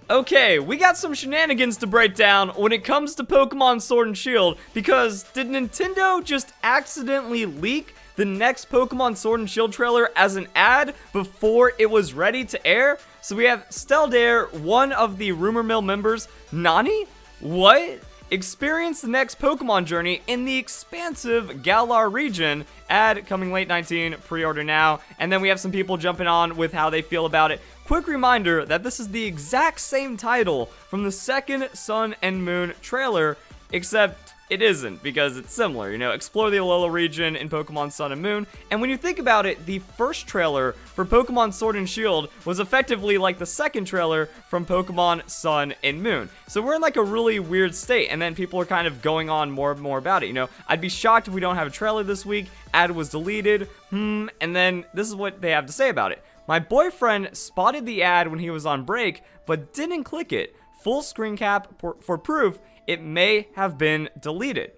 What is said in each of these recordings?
Okay, we got some shenanigans to break down when it comes to Pokemon Sword and Shield, because did Nintendo just accidentally leak the next Pokemon Sword and Shield trailer as an ad before it was ready to air? So we have Steldare, one of the rumor mill members. Nani? What? Experience the next Pokemon journey in the expansive Galar region. Ad coming late 19, pre-order now. And then we have some people jumping on with how they feel about it. Quick reminder that this is the exact same title from the second Sun and Moon trailer, except it isn't, because it's similar, you know, explore the Alola region in Pokemon Sun and Moon. And when you think about it, the first trailer for Pokemon Sword and Shield was effectively like the second trailer from Pokemon Sun and Moon. So we're in like a really weird state, and then people are kind of going on more and more about it, you know. I'd be shocked if we don't have a trailer this week. Ad was deleted, and then this is what they have to say about it. My boyfriend spotted the ad when he was on break, but didn't click it. Full screen cap for proof it may have been deleted.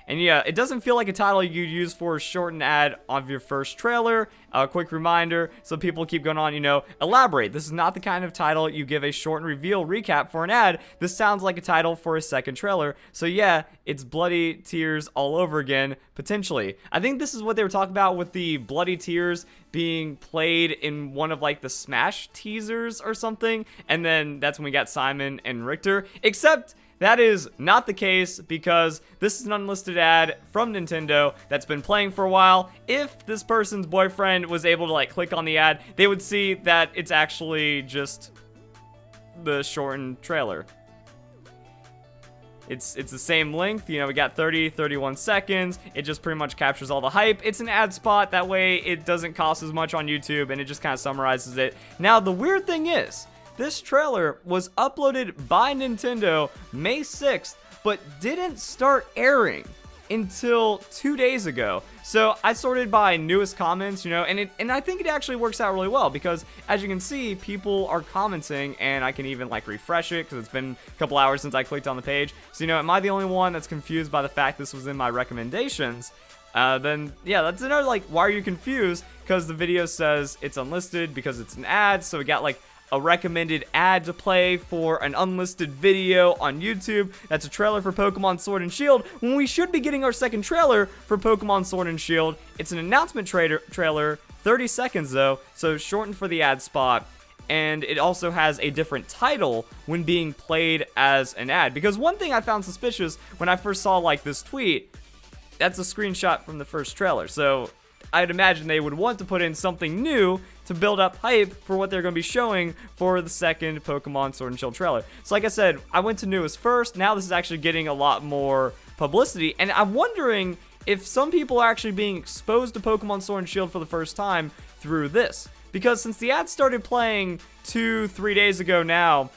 And yeah, it doesn't feel like a title you'd use for a shortened ad of your first trailer. A quick reminder, so people keep going on, you know, elaborate. This is not the kind of title you give a shortened reveal recap for an ad. This sounds like a title for a second trailer. So yeah, it's bloody tears all over again, potentially. I think this is what they were talking about with the bloody tears being played in one of like the Smash teasers or something. And then that's when we got Simon and Richter. Except that is not the case, because this is an unlisted ad from Nintendo that's been playing for a while. If this person's boyfriend was able to like click on the ad, they would see that it's actually just the shortened trailer. It's the same length, you know, we got 31 seconds. It just pretty much captures all the hype. It's an ad spot, that way it doesn't cost as much on YouTube, and it just kind of summarizes it. Now, the weird thing is, this trailer was uploaded by Nintendo May 6th, but didn't start airing until 2 days ago. So I sorted by newest comments, you know, and I think it actually works out really well, because as you can see, people are commenting, and I can even like refresh it because it's been a couple hours since I clicked on the page. So, you know, am I the only one that's confused by the fact this was in my recommendations? Then yeah, that's another like, why are you confused? Because the video says it's unlisted because it's an ad. So we got like a recommended ad to play for an unlisted video on YouTube. That's a trailer for Pokemon Sword and Shield, when we should be getting our second trailer for Pokemon Sword and Shield. It's an announcement trailer, 30 seconds though, so shortened for the ad spot. And it also has a different title when being played as an ad. Because one thing I found suspicious when I first saw like this tweet, that's a screenshot from the first trailer. So I'd imagine they would want to put in something new to build up hype for what they're going to be showing for the second Pokemon Sword and Shield trailer. So like I said, I went to newest first. Now this is actually getting a lot more publicity, and I'm wondering if some people are actually being exposed to Pokemon Sword and Shield for the first time through this. Because since the ad started playing 2-3 days ago now,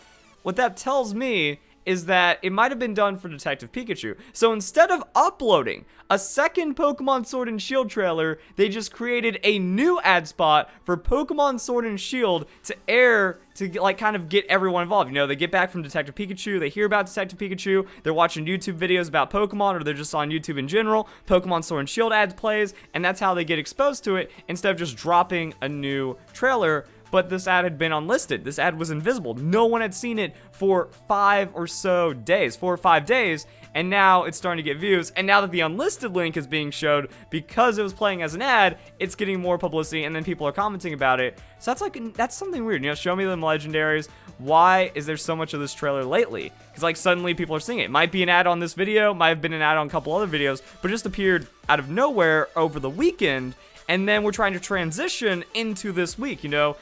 what that tells me is that it might have been done for Detective Pikachu. So instead of uploading a second Pokemon Sword and Shield trailer, they just created a new ad spot for Pokemon Sword and Shield to air, to like kind of get everyone involved. You know, they get back from Detective Pikachu, they hear about Detective Pikachu, they're watching YouTube videos about Pokemon, or they're just on YouTube in general, Pokemon Sword and Shield ads plays, and that's how they get exposed to it, instead of just dropping a new trailer. But this ad had been unlisted. This ad was invisible. No one had seen it for 5 or so days, 4 or 5 days, and now it's starting to get views. And now that the unlisted link is being showed, because it was playing as an ad, it's getting more publicity, and then people are commenting about it. So that's something weird. You know, show me them Legendaries. Why is there so much of this trailer lately? Because like suddenly people are seeing it. Might be an ad on this video, might have been an ad on a couple other videos, but it just appeared out of nowhere over the weekend. And then we're trying to transition into this week, you know,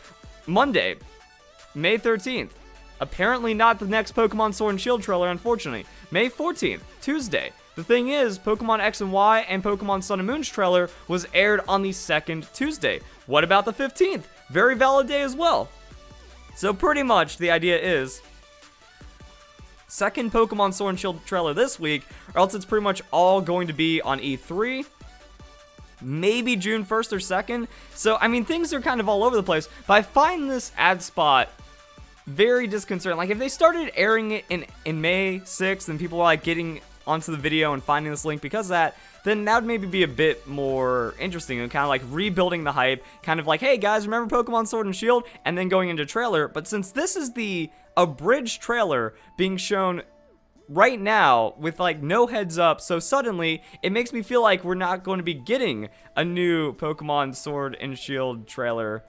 Monday, May 13th. Apparently not the next Pokemon Sword and Shield trailer, unfortunately. May 14th, Tuesday. The thing is, Pokemon X and Y and Pokemon Sun and Moon's trailer was aired on the second Tuesday. What about the 15th? Very valid day as well. So pretty much the idea is, second Pokemon Sword and Shield trailer this week, or else it's pretty much all going to be on E3. Maybe June 1st or 2nd. So, I mean, things are kind of all over the place. But I find this ad spot very disconcerting. Like, if they started airing it in May 6th and people were, like, getting onto the video and finding this link because of that, then that would maybe be a bit more interesting and kind of like rebuilding the hype. Kind of like, hey, guys, remember Pokemon Sword and Shield? And then going into trailer. But since this is the bridge trailer being shown right now with like no heads up, so suddenly it makes me feel like we're not going to be getting a new Pokemon Sword and Shield trailer.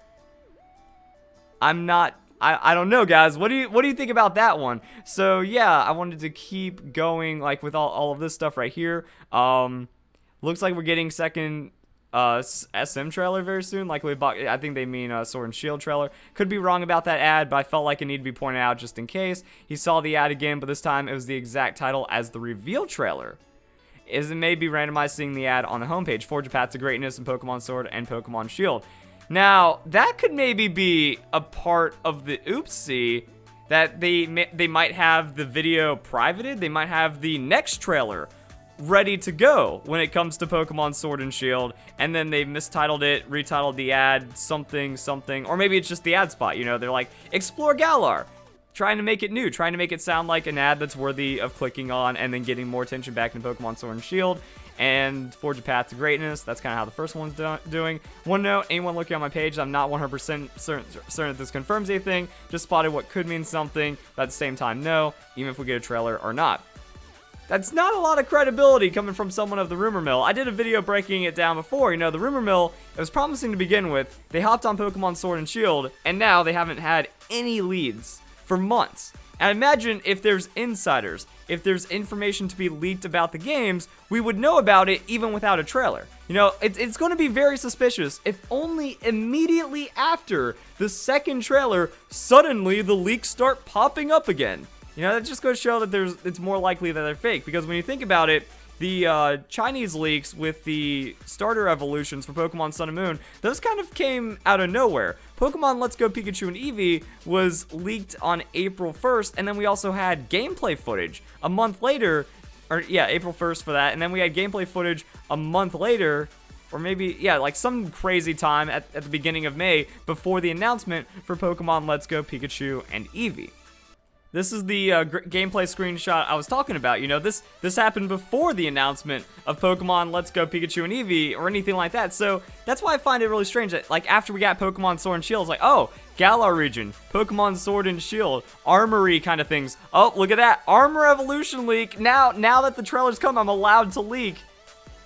I don't know, guys. What do you think about that one? So yeah, I wanted to keep going like with all of this stuff right here. Looks like we're getting second SM trailer very soon. Like I think they mean Sword and Shield trailer. Could be wrong about that ad, but I felt like it needed to be pointed out just in case. He saw the ad again, but this time it was the exact title as the reveal trailer. It may be randomized seeing the ad on the homepage. Forge a path to greatness in Pokemon Sword and Pokemon Shield. Now, that could maybe be a part of the oopsie that they might have the video privated. They might have the next trailer ready to go when it comes to Pokemon Sword and Shield, and then they mistitled it, retitled the ad something, or maybe it's just the ad spot, you know, they're like, Explore Galar, trying to make it new, trying to make it sound like an ad that's worthy of clicking on and then getting more attention back in Pokemon Sword and Shield, and Forge a Path to Greatness. That's kind of how the first one's doing. One note, anyone looking on my page, I'm not 100% certain that this confirms anything, just spotted what could mean something, but at the same time, no, even if we get a trailer or not. That's not a lot of credibility coming from someone of the rumor mill. I did a video breaking it down before. You know, the rumor mill, it was promising to begin with. They hopped on Pokemon Sword and Shield, and now they haven't had any leads for months. And imagine if there's insiders, if there's information to be leaked about the games, we would know about it even without a trailer. You know, it's going to be very suspicious if only immediately after the second trailer, suddenly the leaks start popping up again. You know, that just goes to show that it's more likely that they're fake, because when you think about it, the Chinese leaks with the starter evolutions for Pokemon Sun and Moon, those kind of came out of nowhere. Pokemon Let's Go Pikachu and Eevee was leaked on April 1st, and then we also had gameplay footage a month later, or yeah, April 1st for that, and then we had gameplay footage a month later, or maybe, yeah, like some crazy time at the beginning of May before the announcement for Pokemon Let's Go Pikachu and Eevee. This is the gameplay screenshot I was talking about. You know, this happened before the announcement of Pokemon Let's Go Pikachu and Eevee or anything like that. So that's why I find it really strange that, like, after we got Pokemon Sword and Shield, it's like, oh, Galar region, Pokemon Sword and Shield, Armory kind of things. Oh, look at that, Armor Evolution leak. Now that the trailer's come, I'm allowed to leak.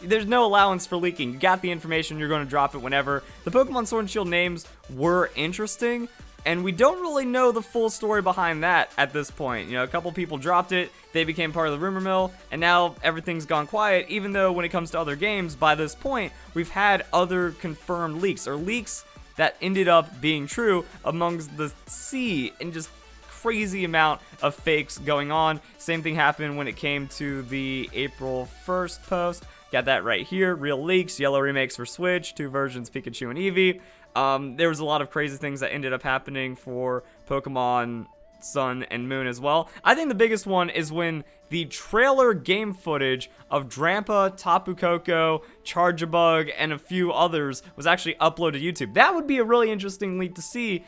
There's no allowance for leaking. You got the information, you're going to drop it whenever. The Pokemon Sword and Shield names were interesting, and we don't really know the full story behind that at this point. You know, a couple people dropped it, they became part of the rumor mill, and now everything's gone quiet, even though when it comes to other games, by this point, we've had other confirmed leaks, or leaks that ended up being true amongst the sea and just crazy amount of fakes going on. Same thing happened when it came to the April 1st post. Got that right here. Real leaks, yellow remakes for Switch, 2 versions, Pikachu and Eevee. There was a lot of crazy things that ended up happening for Pokemon Sun and Moon as well. I think the biggest one is when the trailer game footage of Drampa, Tapu Koko, Charjabug, and a few others was actually uploaded to YouTube. That would be a really interesting leak to see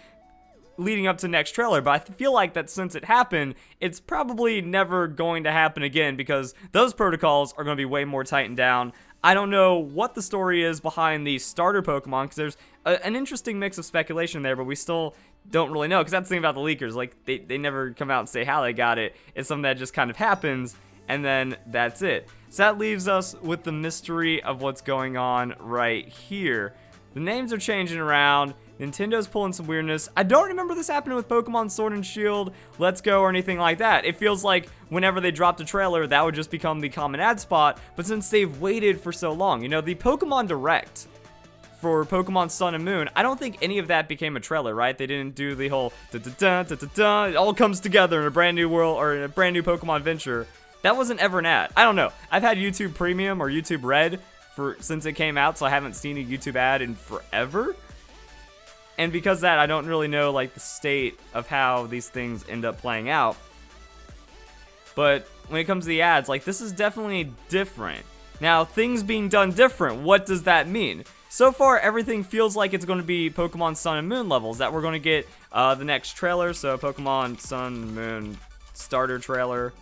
leading up to next trailer, but I feel like that since it happened, it's probably never going to happen again because those protocols are going to be way more tightened down. I don't know what the story is behind the starter Pokemon, because there's an interesting mix of speculation there, but we still don't really know, because that's the thing about the leakers, like, they never come out and say how they got it. It's something that just kind of happens, and then that's it. So that leaves us with the mystery of what's going on right here. The names are changing around. Nintendo's pulling some weirdness. I don't remember this happening with Pokemon Sword and Shield, Let's Go, or anything like that. It feels like whenever they dropped a trailer, that would just become the common ad spot, but since they've waited for so long, you know, the Pokemon Direct for Pokemon Sun and Moon, I don't think any of that became a trailer, right? They didn't do the whole da-da-da, it all comes together in a brand new world, or in a brand new Pokemon adventure. That wasn't ever an ad. I don't know. I've had YouTube Premium or YouTube Red since it came out, so I haven't seen a YouTube ad in forever. And because of that, I don't really know, like, the state of how these things end up playing out. But when it comes to the ads, like, this is definitely different. Now, things being done different, what does that mean? So far, everything feels like it's going to be Pokemon Sun and Moon levels, that we're going to get the next trailer. So, Pokemon Sun and Moon starter trailer.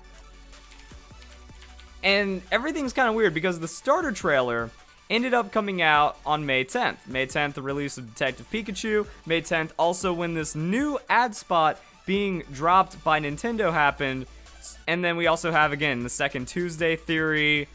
And everything's kind of weird because the starter trailer ended up coming out on May 10th. May 10th, the release of Detective Pikachu. May 10th, also when this new ad spot being dropped by Nintendo happened. And then we also have, again, the second Tuesday theory.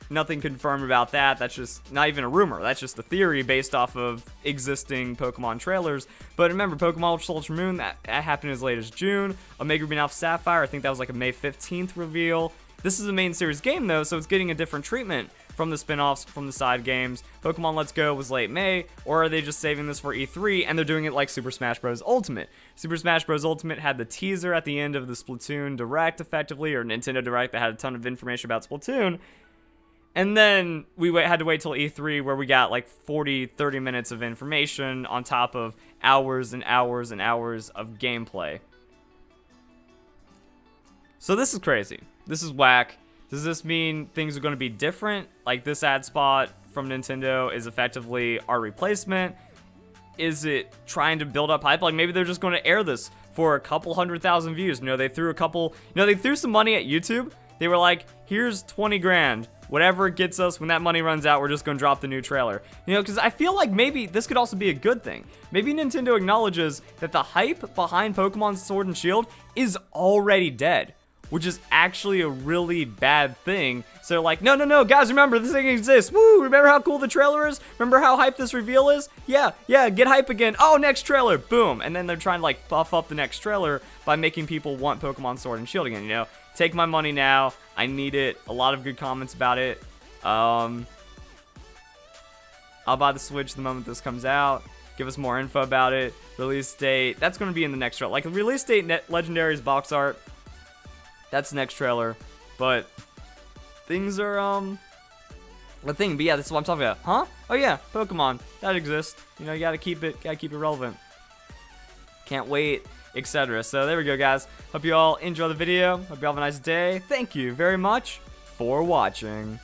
Nothing confirmed about that. That's just not even a rumor. That's just a theory based off of existing Pokemon trailers. But remember, Pokemon Ultra Moon, that happened as late as June. Omega Ruby Alpha Sapphire, I think that was like a May 15th reveal. This is a main series game, though, so it's getting a different treatment from the spin-offs, from the side games. Pokemon Let's Go was late May, or are they just saving this for E3, and they're doing it like Super Smash Bros. Ultimate? Super Smash Bros. Ultimate had the teaser at the end of the Splatoon Direct, effectively, or Nintendo Direct that had a ton of information about Splatoon. And then we had to wait till E3 where we got like 30 minutes of information on top of hours and hours and hours of gameplay. So this is crazy. This is whack. Does this mean things are going to be different? Like this ad spot from Nintendo is effectively our replacement? Is it trying to build up hype? Like maybe they're just going to air this for a couple 100,000 views. You know, they threw some money at YouTube. They were like, here's 20 grand. Whatever it gets us, when that money runs out, we're just going to drop the new trailer. You know, because I feel like maybe this could also be a good thing. Maybe Nintendo acknowledges that the hype behind Pokemon Sword and Shield is already dead, which is actually a really bad thing. So they're like, no, guys, remember, this thing exists. Woo, remember how cool the trailer is? Remember how hype this reveal is? Yeah, get hype again. Oh, next trailer, boom. And then they're trying to like buff up the next trailer by making people want Pokemon Sword and Shield again, you know? Take my money now. I need it. A lot of good comments about it. I'll buy the Switch the moment this comes out. Give us more info about it. Release date. That's going to be in the next trailer. Like, the release date, Legendaries box art. That's the next trailer. But things are, a thing. But yeah, this is what I'm talking about. Huh? Oh yeah, Pokemon. That exists. You know, you gotta keep it relevant. Can't wait, etc. So there we go, guys. Hope you all enjoy the video. Hope you all have a nice day. Thank you very much for watching.